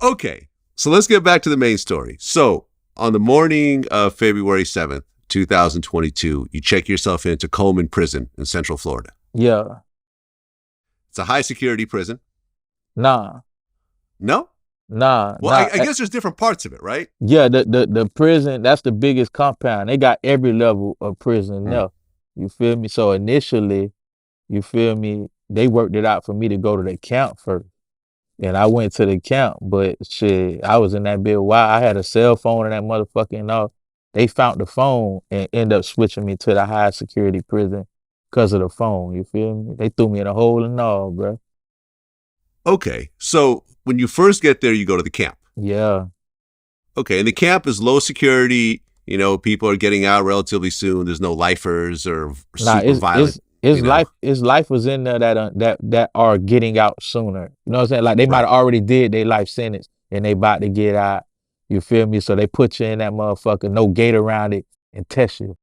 Okay, so let's get back to the main story. So on the morning of February 7th, 2022, you check yourself into Coleman Prison in Central Florida. Yeah. It's a high security prison. Nah. No? Nah. Well, Nah. I guess there's different parts of it, right? Yeah, the prison, that's the biggest compound. They got every level of prison Mm. there. You feel me? So initially, you feel me, they worked it out for me to go to the camp first. And I went to the camp, but shit, I was in that bit while I had a cell phone and that motherfucking and all. They found the phone and ended up switching me to the high security prison because of the phone. You feel me? They threw me in a hole and all, bro. Okay, so when you first get there, you go to the camp. Yeah. Okay, and the camp is low security. You know, people are getting out relatively soon. There's no lifers or Nah, super violent, you know. his life was in there that are getting out sooner. You know what I'm saying? Like they might Right. have already did their life sentence and they about to get out. You feel me? So they put you in that motherfucker, no gate around it, and test you.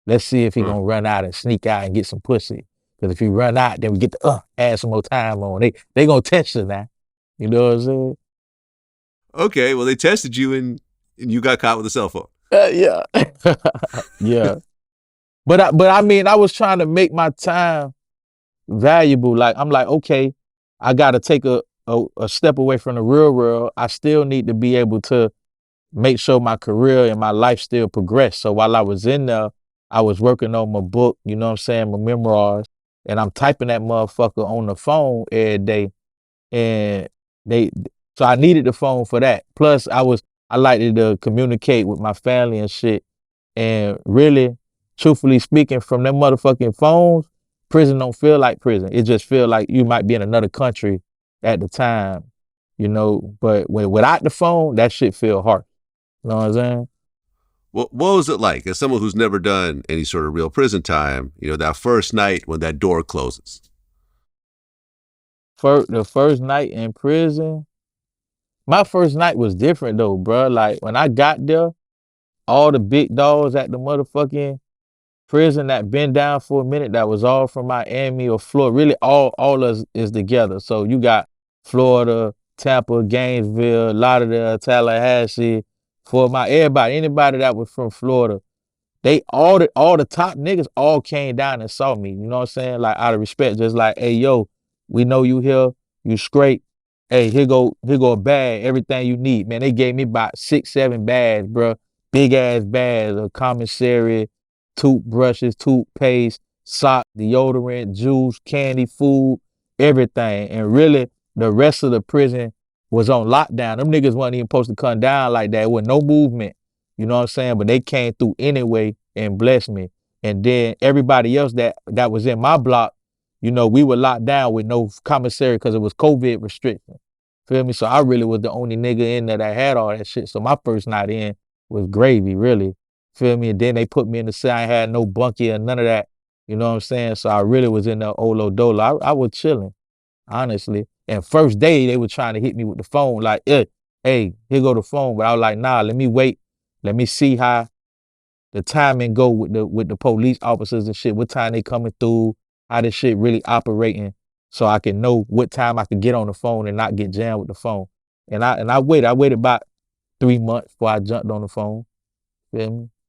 Let's see if he Mm. gonna run out and sneak out and get some pussy. Because if he run out, then we get to add some more time on. They gonna test you now. You know what I'm saying? Okay, well, they tested you and you got caught with a cell phone. Yeah. Yeah. But I mean, I was trying to make my time valuable. Like I'm like, okay, I gotta take a step away from the real world. I still need to be able to make sure my career and my life still progress. So while I was in there, I was working on my book, you know what I'm saying, my memoirs, and I'm typing that motherfucker on the phone every day. And they so I needed the phone for that. Plus I liked to communicate with my family and shit. And really, truthfully speaking, from them motherfucking phones, prison don't feel like prison. It just feel like you might be in another country at the time, you know. But without the phone, that shit feel harsh. You know what I'm saying? What was it like as someone who's never done any sort of real prison time? You know, that first night when that door closes. The first night in prison, my first night was different though, bro. Like when I got there, all the big dogs at the motherfucking prison that been down for a minute, that was all from Miami or Florida. Really, all us is together. So you got Florida, Tampa, Gainesville, Lauderdale, Tallahassee, everybody, anybody that was from Florida. They all the top niggas all came down and saw me. You know what I'm saying? Like out of respect, just like, hey yo, we know you here, you straight. Hey, here go a bag, everything you need. Man, they gave me about 6, 7 bags, bro. Big ass bags of commissary, toothbrushes, toothpaste, sock, deodorant, juice, candy, food, everything. And really, the rest of the prison was on lockdown. Them niggas wasn't even supposed to come down like that with no movement. You know what I'm saying? But they came through anyway and blessed me. And then everybody else that was in my block, you know, we were locked down with no commissary because it was COVID restriction. Feel me? So I really was the only nigga in there that had all that shit. So my first night in was gravy, really. Feel me? And then they put me in the cell. I ain't had no bunkie or none of that. You know what I'm saying? So I really was in the Olo Dolo. I was chilling, honestly. And first day they were trying to hit me with the phone, like, hey, here go the phone. But I was like, nah, let me wait. Let me see how the timing go with the police officers and shit. What time they coming through? How this shit really operating? So I can know what time I can get on the phone and not get jammed with the phone. And I waited. I waited about 3 months before I jumped on the phone. Feel me?